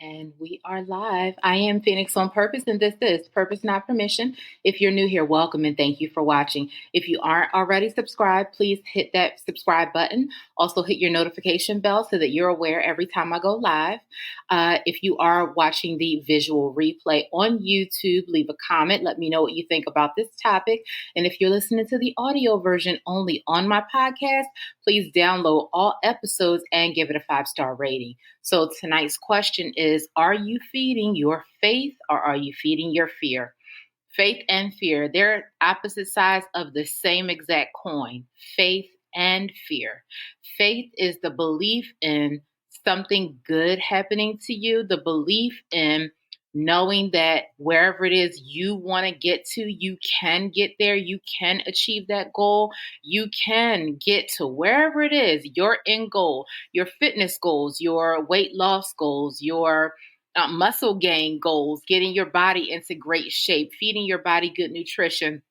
And we are live. I am Phoenix on Purpose, and this is Purpose Not Permission. If you're new here, welcome and thank you for watching. If you aren't already subscribed, please hit that subscribe button. Also, hit your notification bell so that you're aware every time I go live. If you are watching the visual replay on YouTube, leave a comment. Let me know what you think about this topic. And if you're listening to the audio version only on my podcast, please download all episodes and give it a 5-star rating. So tonight's question is, are you feeding your faith or are you feeding your fear? Faith and fear, they're opposite sides of the same exact coin, faith and fear. Faith is the belief in something good happening to you, the belief in knowing that wherever it is you want to get to, you can get there, you can achieve that goal, you can get to wherever it is, your end goal, your fitness goals, your weight loss goals, your muscle gain goals, getting your body into great shape, feeding your body good nutrition,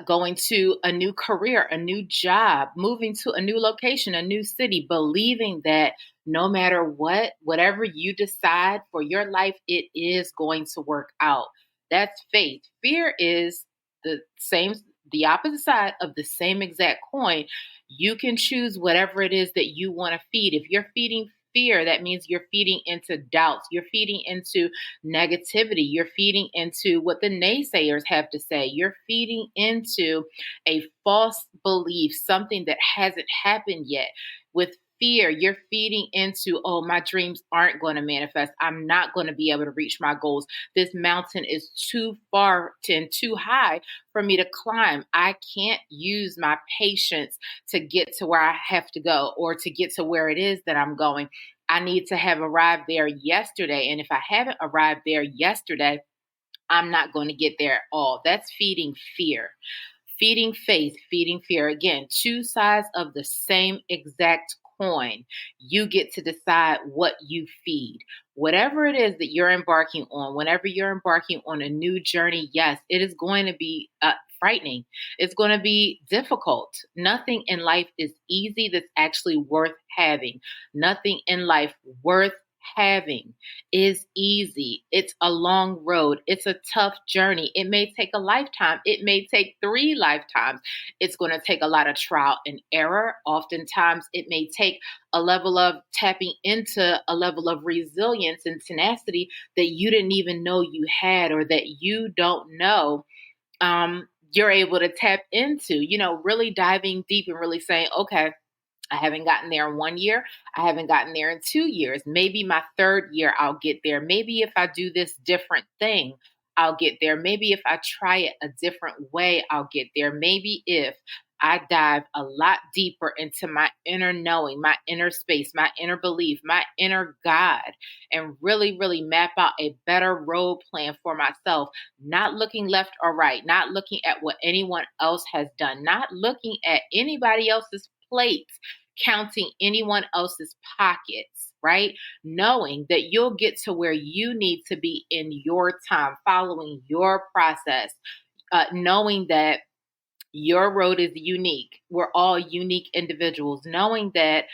going to a new career, a new job, moving to a new location, a new city, believing that no matter what, whatever you decide for your life, it is going to work out. That's faith. Fear is the opposite side of the same exact coin. You can choose whatever it is that you want to feed. If you're feeding fear, that means you're feeding into doubts. You're feeding into negativity. You're feeding into what the naysayers have to say. You're feeding into a false belief, something that hasn't happened yet. With fear, you're feeding into, oh, my dreams aren't going to manifest. I'm not going to be able to reach my goals. This mountain is too far and too high for me to climb. I can't use my patience to get to where I have to go or to get to where it is that I'm going. I need to have arrived there yesterday. And if I haven't arrived there yesterday, I'm not going to get there at all. That's feeding fear. Feeding faith, feeding fear. Again, two sides of the same exact coin. You get to decide what you feed. Whatever it is that you're embarking on, whenever you're embarking on a new journey, yes, it is going to be frightening. It's going to be difficult. Nothing in life is easy that's actually worth having. Nothing in life worth having is easy. It's a long road. It's a tough journey. It may take a lifetime. It may take 3 lifetimes. It's going to take a lot of trial and error. Oftentimes, it may take a level of tapping into a level of resilience and tenacity that you didn't even know you had or that you don't know you're able to tap into, really diving deep and really saying, okay, I haven't gotten there in 1 year. I haven't gotten there in 2 years. Maybe my 3rd year, I'll get there. Maybe if I do this different thing, I'll get there. Maybe if I try it a different way, I'll get there. Maybe if I dive a lot deeper into my inner knowing, my inner space, my inner belief, my inner God, and really, really map out a better road plan for myself, not looking left or right, not looking at what anyone else has done, not looking at anybody else's plate, counting anyone else's pockets, right? Knowing that you'll get to where you need to be in your time, following your process, knowing that your road is unique. We're all unique individuals, knowing that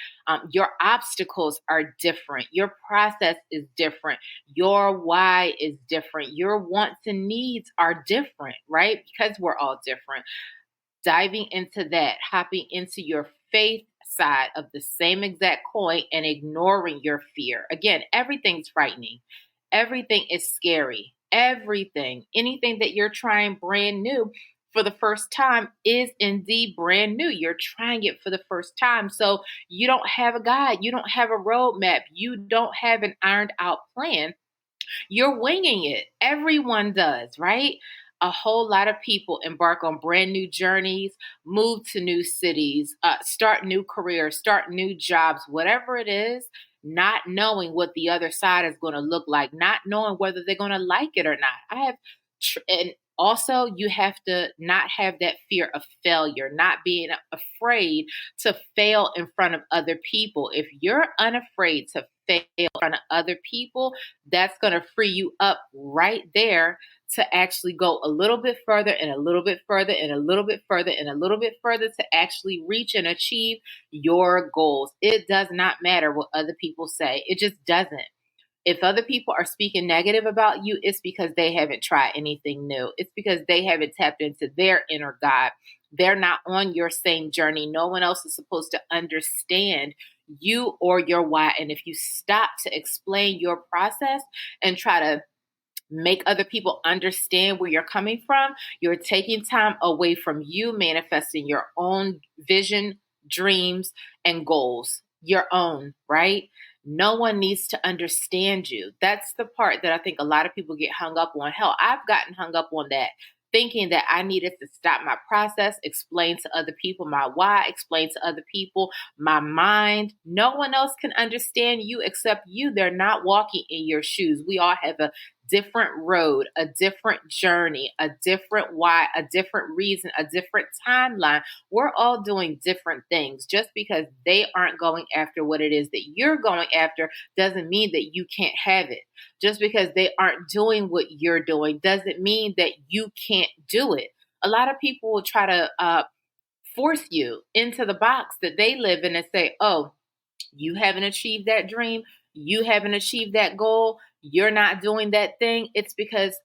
your obstacles are different. Your process is different. Your why is different. Your wants and needs are different, right? Because we're all different. Diving into that, hopping into your faith side of the same exact coin and ignoring your fear. Again, everything's frightening. Everything is scary. Anything that you're trying brand new for the first time is indeed brand new. You're trying it for the first time. So you don't have a guide. You don't have a roadmap. You don't have an ironed out plan. You're winging it. Everyone does, right? A whole lot of people embark on brand new journeys, move to new cities, start new careers, start new jobs, whatever it is, not knowing what the other side is going to look like, not knowing whether they're going to like it or not. And also, you have to not have that fear of failure, not being afraid to fail in front of other people. If you're unafraid to fail in front of other people, that's going to free you up right there to actually go a little bit further and a little bit further and a little bit further and a little bit further to actually reach and achieve your goals. It does not matter what other people say. It just doesn't. If other people are speaking negative about you, it's because they haven't tried anything new. It's because they haven't tapped into their inner God. They're not on your same journey. No one else is supposed to understand you or your why. And if you stop to explain your process and try to make other people understand where you're coming from, you're taking time away from you manifesting your own vision, dreams, and goals. Your own, right? No one needs to understand you. That's the part that I think a lot of people get hung up on. Hell, I've gotten hung up on that, thinking that I needed to stop my process, explain to other people my why, explain to other people my mind. No one else can understand you except you. They're not walking in your shoes. We all have a different road, a different journey, a different why, a different reason, a different timeline. We're all doing different things. Just because they aren't going after what it is that you're going after doesn't mean that you can't have it. Just because they aren't doing what you're doing doesn't mean that you can't do it. A lot of people will try to force you into the box that they live in and say, oh, you haven't achieved that dream. You haven't achieved that goal. You're not doing that thing. It's because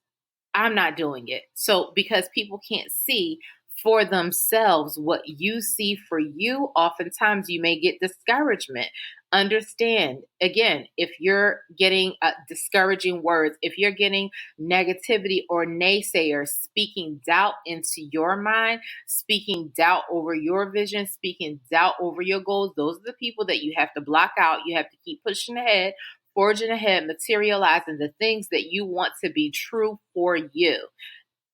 I'm not doing it. So because people can't see for themselves what you see for you, oftentimes you may get discouragement. Understand, again, if you're getting discouraging words, if you're getting negativity or naysayers speaking doubt into your mind, speaking doubt over your vision, speaking doubt over your goals, those are the people that you have to block out. You have to keep pushing ahead, forging ahead, materializing the things that you want to be true for you.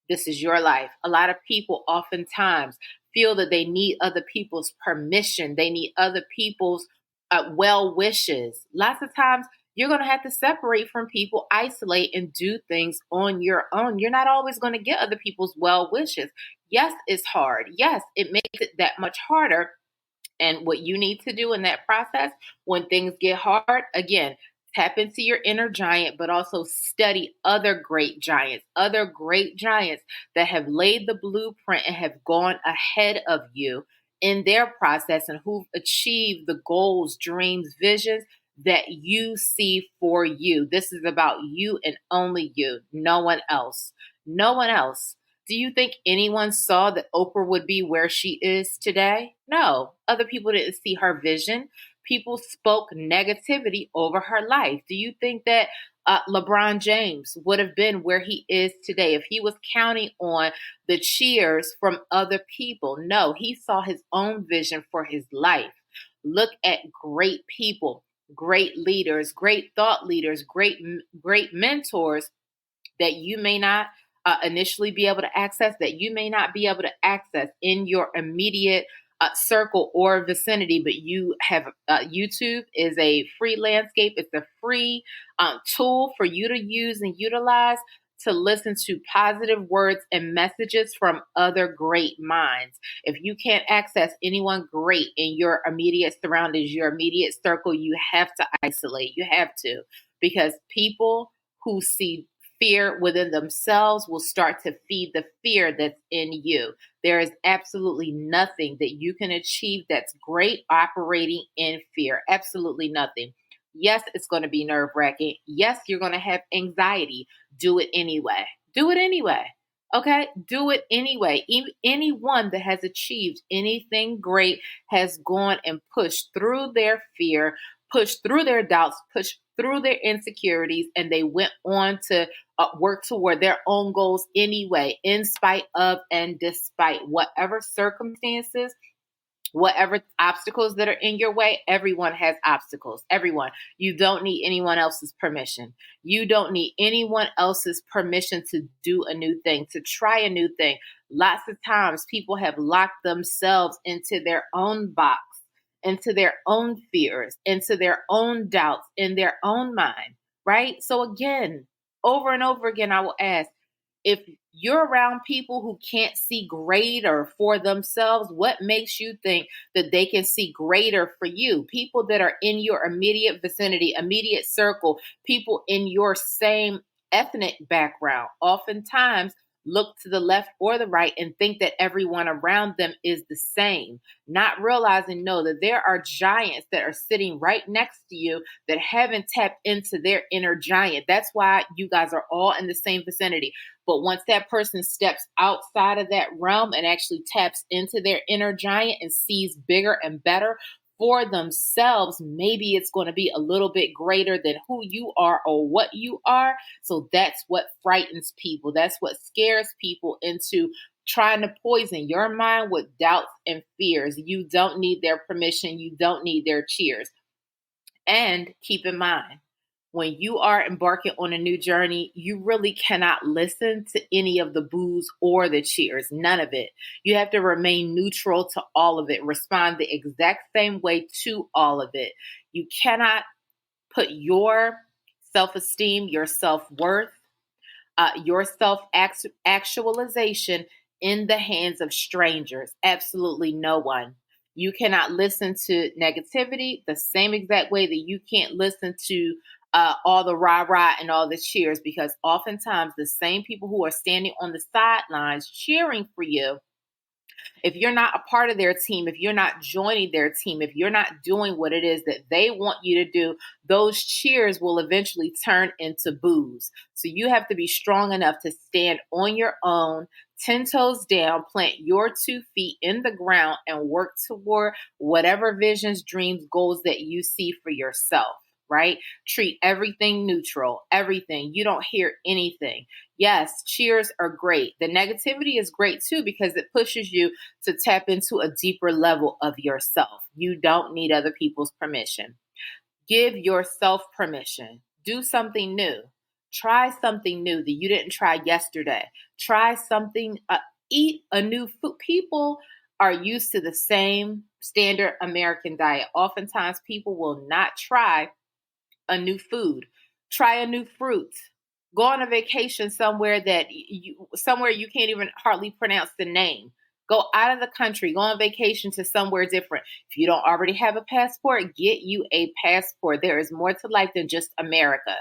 This is your life. A lot of people oftentimes feel that they need other people's permission. They need other people's well wishes. Lots of times you're going to have to separate from people, isolate, and do things on your own. You're not always going to get other people's well wishes. Yes, it's hard. Yes, it makes it that much harder. And what you need to do in that process when things get hard, again, tap into your inner giant, but also study other great giants that have laid the blueprint and have gone ahead of you in their process and who've achieved the goals, dreams, visions that you see for you. This is about you and only you, no one else. No one else. Do you think anyone saw that Oprah would be where she is today? No. Other people didn't see her vision. People spoke negativity over her life. Do you think that LeBron James would have been where he is today if he was counting on the cheers from other people? No, he saw his own vision for his life. Look at great people, great leaders, great thought leaders, great mentors that you may not initially be able to access, that you may not be able to access in your immediate circle or vicinity, but you have YouTube is a free landscape. It's a free tool for you to use and utilize to listen to positive words and messages from other great minds. If you can't access anyone great in your immediate surroundings, your immediate circle, you have to isolate. You have to, because people who see fear within themselves will start to feed the fear that's in you. There is absolutely nothing that you can achieve that's great operating in fear. Absolutely nothing. Yes, it's going to be nerve-wracking. Yes, you're going to have anxiety. Do it anyway. Do it anyway. Okay? Do it anyway. Anyone that has achieved anything great has gone and pushed through their fear, pushed through their doubts, pushed through their insecurities, and they went on to work toward their own goals anyway, in spite of and despite whatever circumstances, whatever obstacles that are in your way. Everyone has obstacles. Everyone. You don't need anyone else's permission. You don't need anyone else's permission to do a new thing, to try a new thing. Lots of times people have locked themselves into their own box, into their own fears, into their own doubts, in their own mind, right? So again, over and over again, I will ask, if you're around people who can't see greater for themselves, what makes you think that they can see greater for you? People that are in your immediate vicinity, immediate circle, people in your same ethnic background. Oftentimes, look to the left or the right and think that everyone around them is the same, not realizing, no, that there are giants that are sitting right next to you that haven't tapped into their inner giant. That's why you guys are all in the same vicinity. But once that person steps outside of that realm and actually taps into their inner giant and sees bigger and better for themselves, maybe it's going to be a little bit greater than who you are or what you are. So that's what frightens people. That's what scares people into trying to poison your mind with doubts and fears. You don't need their permission. You don't need their cheers. And keep in mind, when you are embarking on a new journey, you really cannot listen to any of the boos or the cheers, none of it. You have to remain neutral to all of it, respond the exact same way to all of it. You cannot put your self-esteem, your self-worth, your self-actualization in the hands of strangers. Absolutely no one. You cannot listen to negativity the same exact way that you can't listen to all the rah-rah and all the cheers, because oftentimes the same people who are standing on the sidelines cheering for you, if you're not a part of their team, if you're not joining their team, if you're not doing what it is that they want you to do, those cheers will eventually turn into boos. So you have to be strong enough to stand on your own, 10 toes down, plant your 2 feet in the ground, and work toward whatever visions, dreams, goals that you see for yourself. Right? Treat everything neutral, everything. You don't hear anything. Yes, cheers are great. The negativity is great too, because it pushes you to tap into a deeper level of yourself. You don't need other people's permission. Give yourself permission. Do something new. Try something new that you didn't try yesterday. Try something, eat a new food. People are used to the same standard American diet. Oftentimes people will not try a new food, try a new fruit, go on a vacation somewhere somewhere you can't even hardly pronounce the name. Go out of the country, go on vacation to somewhere different. If you don't already have a passport, get you a passport. There is more to life than just America.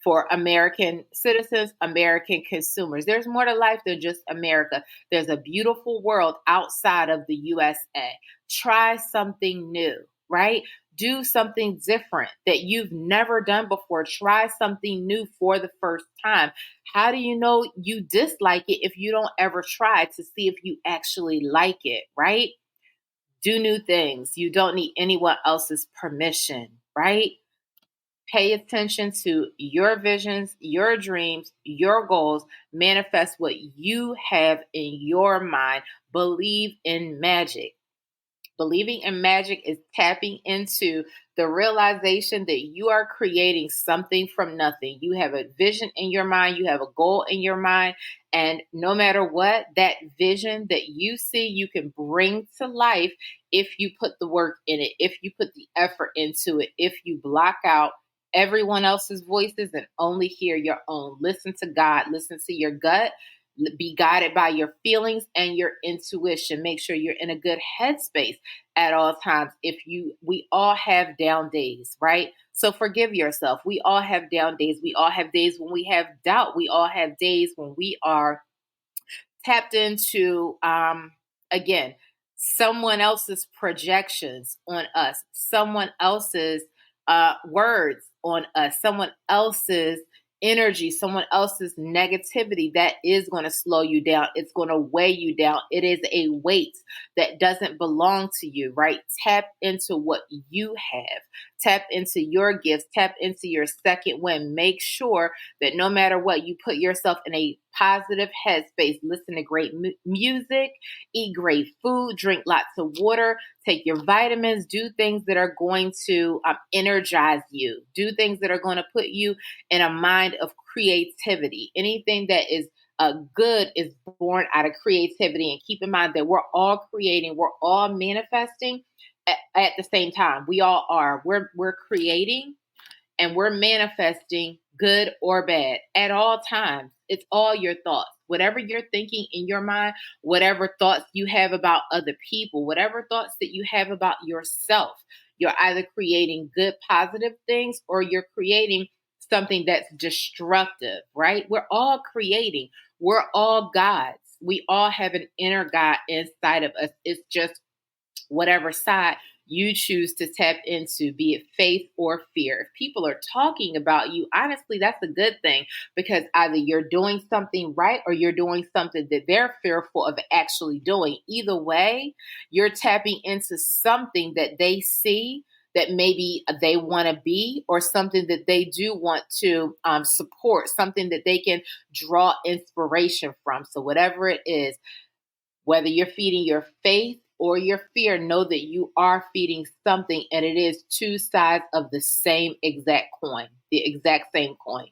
For American citizens, American consumers, there's more to life than just America. There's a beautiful world outside of the USA. Try something new, right? Do something different that you've never done before. Try something new for the first time. How do you know you dislike it if you don't ever try to see if you actually like it, right? Do new things. You don't need anyone else's permission, right? Pay attention to your visions, your dreams, your goals. Manifest what you have in your mind. Believe in magic. Believing in magic is tapping into the realization that you are creating something from nothing. You have a vision in your mind, you have a goal in your mind, and no matter what, that vision that you see, you can bring to life if you put the work in it, if you put the effort into it, if you block out everyone else's voices and only hear your own. Listen to God, listen to your gut. Be guided by your feelings and your intuition. Make sure you're in a good headspace at all times. We all have down days, right? So forgive yourself. We all have down days. We all have days when we have doubt. We all have days when we are tapped into, again, someone else's projections on us, someone else's words on us, someone else's energy, someone else's negativity. That is going to slow you down. It's going to weigh you down. It is a weight that doesn't belong to you, right? Tap into what you have. Tap into your gifts. Tap into your second wind. Make sure that no matter what, you put yourself in a positive headspace. Listen to great music, eat great food, drink lots of water, take your vitamins, do things that are going to energize you, do things that are going to put you in a mind of creativity. Anything that is good is born out of creativity. And keep in mind that we're all creating, we're all manifesting at the same time. We all are. We're creating and we're manifesting, good or bad, at all times. It's all your thoughts. Whatever you're thinking in your mind, whatever thoughts you have about other people, whatever thoughts that you have about yourself, you're either creating good, positive things or you're creating something that's destructive, right? We're all creating. We're all gods. We all have an inner God inside of us. It's just whatever side you choose to tap into, be it faith or fear. If people are talking about you, honestly, that's a good thing, because either you're doing something right or you're doing something that they're fearful of actually doing. Either way, you're tapping into something that they see that maybe they want to be, or something that they do want to support, something that they can draw inspiration from. So whatever it is, whether you're feeding your faith or your fear, know that you are feeding something, and it is two sides of the same exact coin, the exact same coin.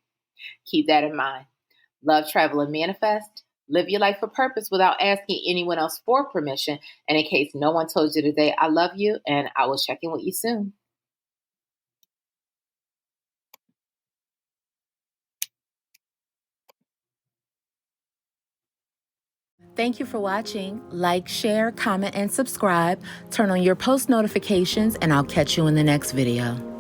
Keep that in mind. Love, travel, and manifest. Live your life for purpose without asking anyone else for permission. And in case no one told you today, I love you, and I will check in with you soon. Thank you for watching. Like, share, comment, and subscribe. Turn on your post notifications, and I'll catch you in the next video.